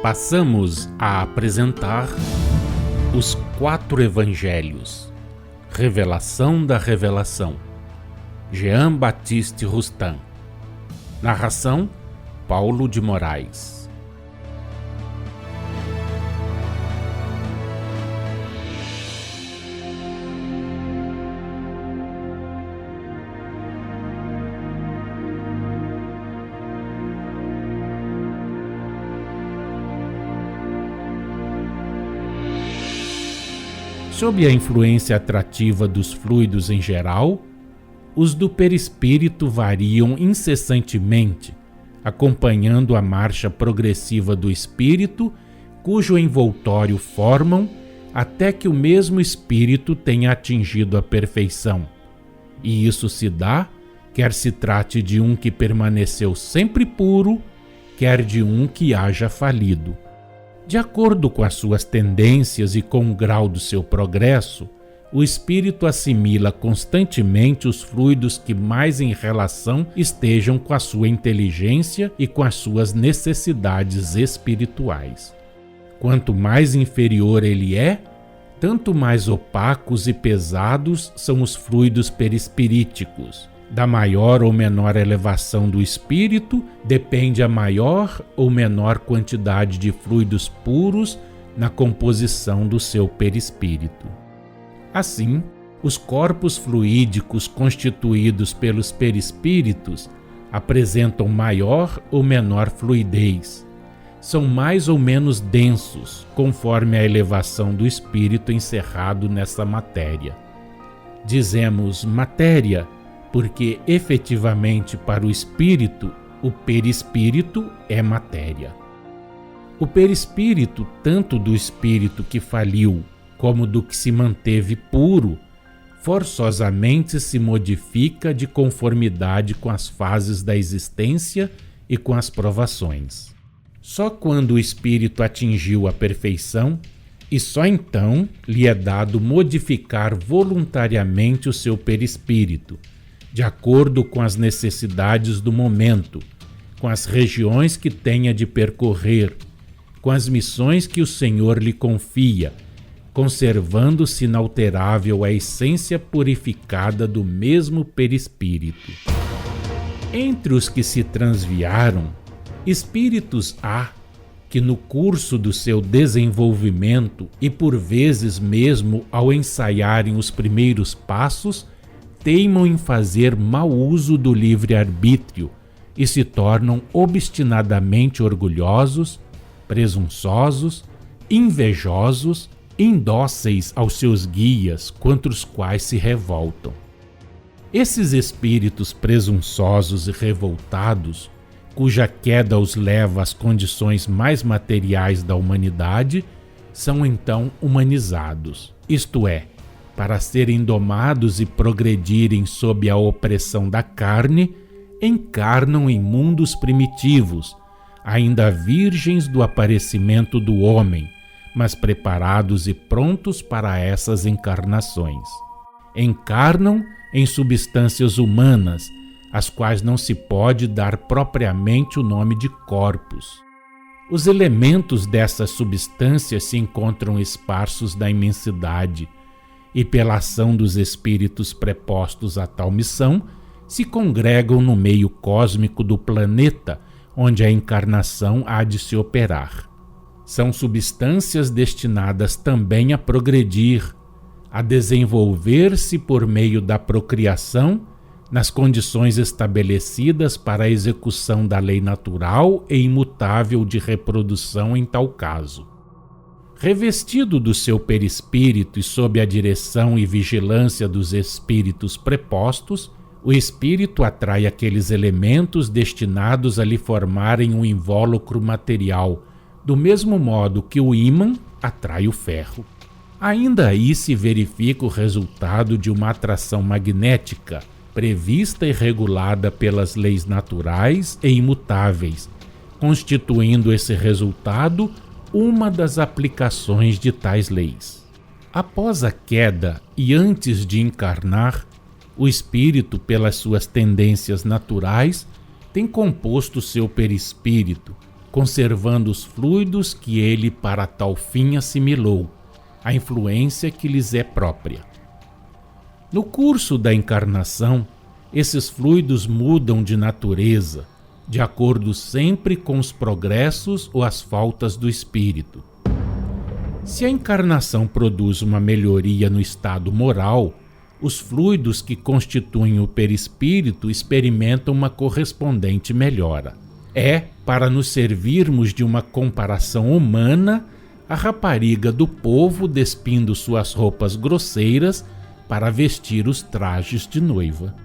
Passamos a apresentar os 4 Evangelhos, Revelação da Revelação, Jean Baptiste Rustin. Narração, Paulo de Moraes. Sob a influência atrativa dos fluidos em geral, os do perispírito variam incessantemente, acompanhando a marcha progressiva do espírito, cujo envoltório formam até que o mesmo espírito tenha atingido a perfeição. E isso se dá, quer se trate de um que permaneceu sempre puro, quer de um que haja falido. De acordo com as suas tendências e com o grau do seu progresso, o espírito assimila constantemente os fluidos que mais em relação estejam com a sua inteligência e com as suas necessidades espirituais. Quanto mais inferior ele é, tanto mais opacos e pesados são os fluidos perispiríticos. Da maior ou menor elevação do espírito depende a maior ou menor quantidade de fluidos puros na composição do seu perispírito. Assim, os corpos fluídicos constituídos pelos perispíritos apresentam maior ou menor fluidez. São mais ou menos densos, conforme a elevação do espírito encerrado nessa matéria. Dizemos matéria porque efetivamente para o espírito, o perispírito é matéria. O perispírito, tanto do espírito que faliu como do que se manteve puro, forçosamente se modifica de conformidade com as fases da existência e com as provações. Só quando o espírito atingiu a perfeição, e só então lhe é dado modificar voluntariamente o seu perispírito, de acordo com as necessidades do momento, com as regiões que tenha de percorrer, com as missões que o Senhor lhe confia, conservando-se inalterável a essência purificada do mesmo perispírito. Entre os que se transviaram, espíritos há que no curso do seu desenvolvimento e por vezes mesmo ao ensaiarem os primeiros passos, teimam em fazer mau uso do livre-arbítrio e se tornam obstinadamente orgulhosos, presunçosos, invejosos, indóceis aos seus guias contra os quais se revoltam. Esses espíritos presunçosos e revoltados, cuja queda os leva às condições mais materiais da humanidade, são então humanizados, isto é, para serem domados e progredirem sob a opressão da carne, encarnam em mundos primitivos, ainda virgens do aparecimento do homem, mas preparados e prontos para essas encarnações. Encarnam em substâncias humanas, às quais não se pode dar propriamente o nome de corpos. Os elementos dessas substâncias se encontram esparsos da imensidade, e pela ação dos espíritos prepostos a tal missão, se congregam no meio cósmico do planeta, onde a encarnação há de se operar. São substâncias destinadas também a progredir, a desenvolver-se por meio da procriação, nas condições estabelecidas para a execução da lei natural e imutável de reprodução em tal caso. Revestido do seu perispírito e sob a direção e vigilância dos espíritos prepostos, o espírito atrai aqueles elementos destinados a lhe formarem um invólucro material, do mesmo modo que o ímã atrai o ferro. Ainda aí se verifica o resultado de uma atração magnética, prevista e regulada pelas leis naturais e imutáveis, constituindo esse resultado uma das aplicações de tais leis. Após a queda e antes de encarnar, o espírito, pelas suas tendências naturais, tem composto seu perispírito, conservando os fluidos que ele para tal fim assimilou, a influência que lhes é própria. No curso da encarnação, esses fluidos mudam de natureza, de acordo sempre com os progressos ou as faltas do espírito. Se a encarnação produz uma melhoria no estado moral, os fluidos que constituem o perispírito experimentam uma correspondente melhora. É, para nos servirmos de uma comparação humana, a rapariga do povo despindo suas roupas grosseiras para vestir os trajes de noiva.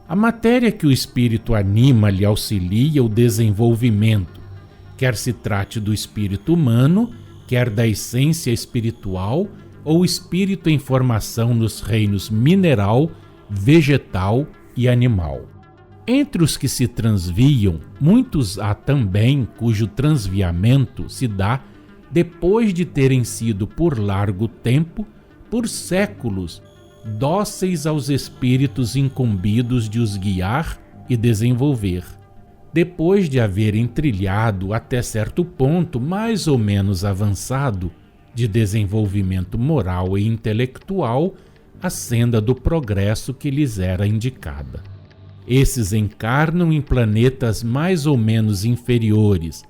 A matéria que o espírito anima lhe auxilia o desenvolvimento, quer se trate do espírito humano, quer da essência espiritual ou espírito em formação nos reinos mineral, vegetal e animal. Entre os que se transviam, muitos há também cujo transviamento se dá depois de terem sido por largo tempo, por séculos, dóceis aos espíritos incumbidos de os guiar e desenvolver. Depois de haverem trilhado até certo ponto mais ou menos avançado de desenvolvimento moral e intelectual, a senda do progresso que lhes era indicada. Esses encarnam em planetas mais ou menos inferiores,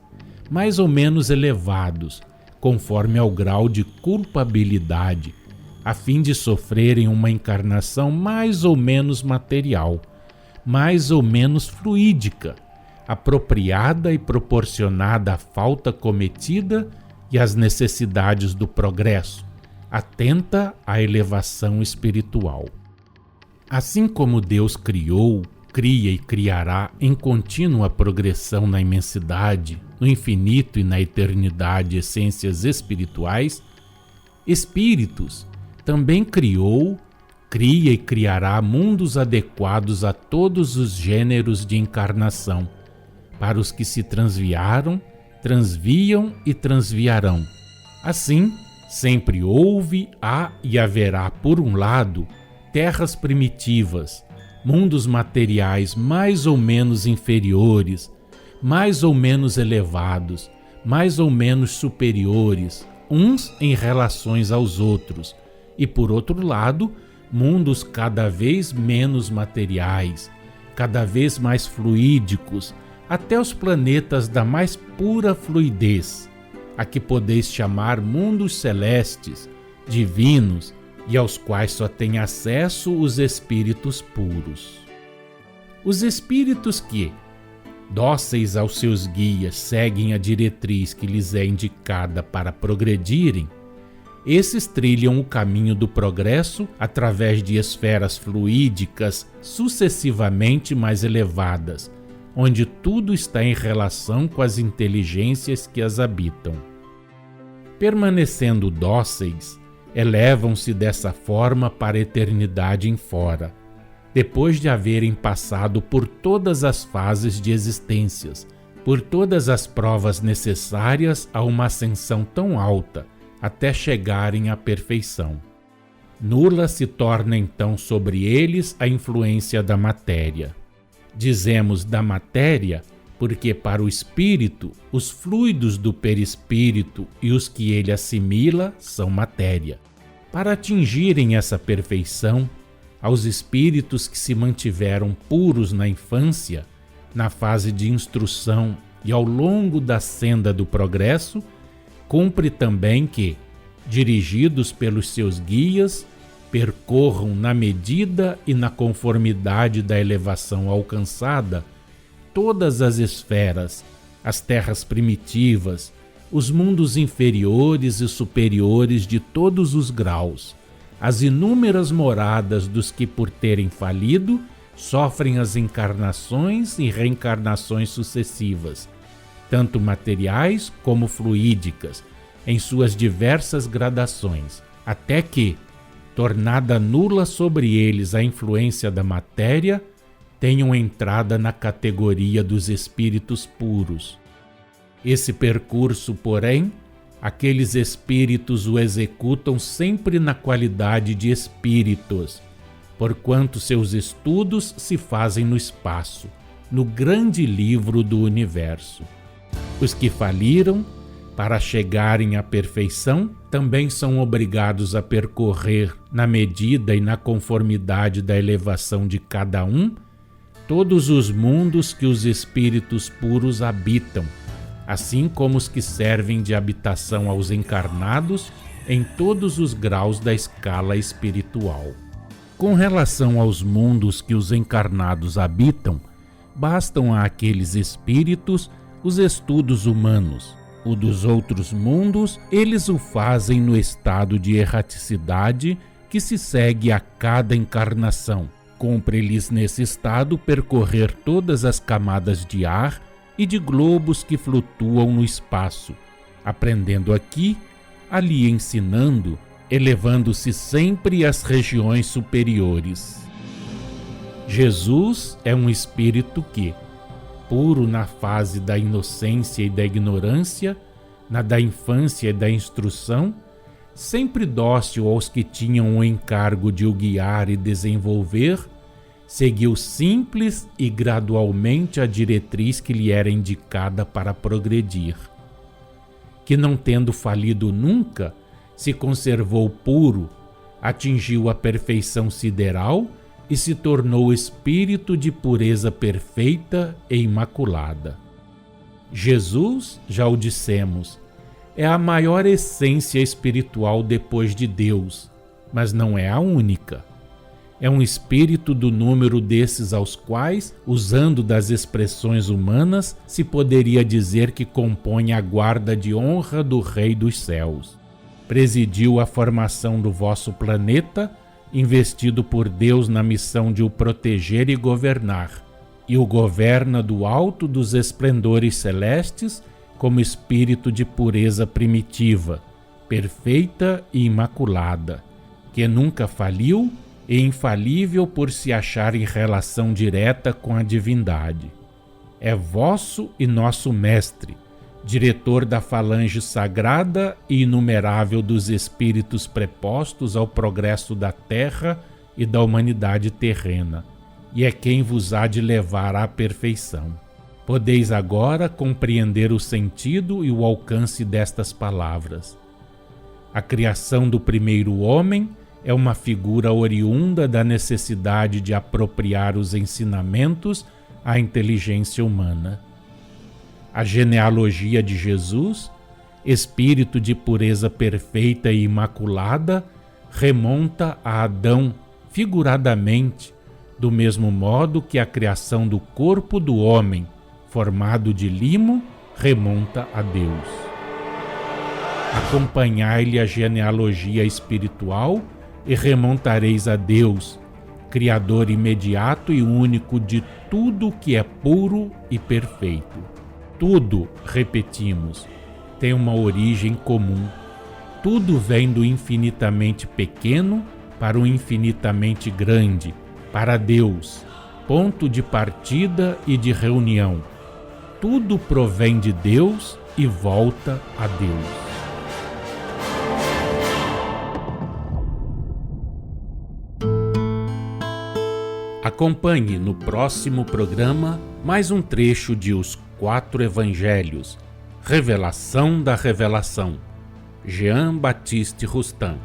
mais ou menos elevados, conforme ao grau de culpabilidade, a fim de sofrerem uma encarnação mais ou menos material, mais ou menos fluídica, apropriada e proporcionada à falta cometida e às necessidades do progresso, atenta à elevação espiritual. Assim como Deus criou, cria e criará em contínua progressão na imensidade, no infinito e na eternidade essências espirituais, espíritos também criou, cria e criará mundos adequados a todos os gêneros de encarnação, para os que se transviaram, transviam e transviarão. Assim, sempre houve, há e haverá, por um lado, terras primitivas, mundos materiais mais ou menos inferiores, mais ou menos elevados, mais ou menos superiores, uns em relações aos outros, e por outro lado, mundos cada vez menos materiais, cada vez mais fluídicos, até os planetas da mais pura fluidez, a que podeis chamar mundos celestes, divinos, e aos quais só têm acesso os espíritos puros. Os espíritos que, dóceis aos seus guias, seguem a diretriz que lhes é indicada para progredirem, esses trilham o caminho do progresso através de esferas fluídicas sucessivamente mais elevadas, onde tudo está em relação com as inteligências que as habitam. Permanecendo dóceis, elevam-se dessa forma para a eternidade em fora, depois de haverem passado por todas as fases de existências, por todas as provas necessárias a uma ascensão tão alta, até chegarem à perfeição. Nula se torna então sobre eles a influência da matéria. Dizemos da matéria porque para o espírito os fluidos do perispírito e os que ele assimila são matéria. Para atingirem essa perfeição, aos espíritos que se mantiveram puros na infância, na fase de instrução e ao longo da senda do progresso, cumpre também que, dirigidos pelos seus guias, percorram na medida e na conformidade da elevação alcançada todas as esferas, as terras primitivas, os mundos inferiores e superiores de todos os graus, as inúmeras moradas dos que, por terem falido, sofrem as encarnações e reencarnações sucessivas, tanto materiais como fluídicas, em suas diversas gradações, até que, tornada nula sobre eles a influência da matéria, tenham entrada na categoria dos espíritos puros. Esse percurso, porém, aqueles espíritos o executam sempre na qualidade de espíritos, porquanto seus estudos se fazem no espaço, no grande livro do universo. Os que faliram, para chegarem à perfeição, também são obrigados a percorrer, na medida e na conformidade da elevação de cada um, todos os mundos que os espíritos puros habitam, assim como os que servem de habitação aos encarnados em todos os graus da escala espiritual. Com relação aos mundos que os encarnados habitam, bastam àqueles espíritos os estudos humanos. O dos outros mundos, eles o fazem no estado de erraticidade que se segue a cada encarnação. Cumpre-lhes nesse estado percorrer todas as camadas de ar e de globos que flutuam no espaço, aprendendo aqui, ali ensinando, elevando-se sempre às regiões superiores. Jesus é um espírito que, puro na fase da inocência e da ignorância, na da infância e da instrução, sempre dócil aos que tinham o encargo de o guiar e desenvolver, seguiu simples e gradualmente a diretriz que lhe era indicada para progredir. Que, não tendo falido nunca, se conservou puro, atingiu a perfeição sideral e se tornou espírito de pureza perfeita e imaculada. Jesus, já o dissemos, é a maior essência espiritual depois de Deus, mas não é a única. É um espírito do número desses aos quais, usando das expressões humanas, se poderia dizer que compõe a guarda de honra do Rei dos Céus. Presidiu a formação do vosso planeta, investido por Deus na missão de o proteger e governar, e o governa do alto dos esplendores celestes como espírito de pureza primitiva, perfeita e imaculada, que nunca faliu e infalível por se achar em relação direta com a divindade. É vosso e nosso mestre, diretor da falange sagrada e inumerável dos espíritos prepostos ao progresso da terra e da humanidade terrena, e é quem vos há de levar à perfeição. Podeis agora compreender o sentido e o alcance destas palavras. A criação do primeiro homem é uma figura oriunda da necessidade de apropriar os ensinamentos à inteligência humana. A genealogia de Jesus, espírito de pureza perfeita e imaculada, remonta a Adão, figuradamente, do mesmo modo que a criação do corpo do homem, formado de limo, remonta a Deus. Acompanhai-lhe a genealogia espiritual e remontareis a Deus, Criador imediato e único de tudo que é puro e perfeito. Tudo, repetimos, tem uma origem comum. Tudo vem do infinitamente pequeno para o infinitamente grande, para Deus, ponto de partida e de reunião. Tudo provém de Deus e volta a Deus. Acompanhe no próximo programa mais um trecho de Os Quatro Evangelhos, Revelação da Revelação, Jean Baptiste Rustin.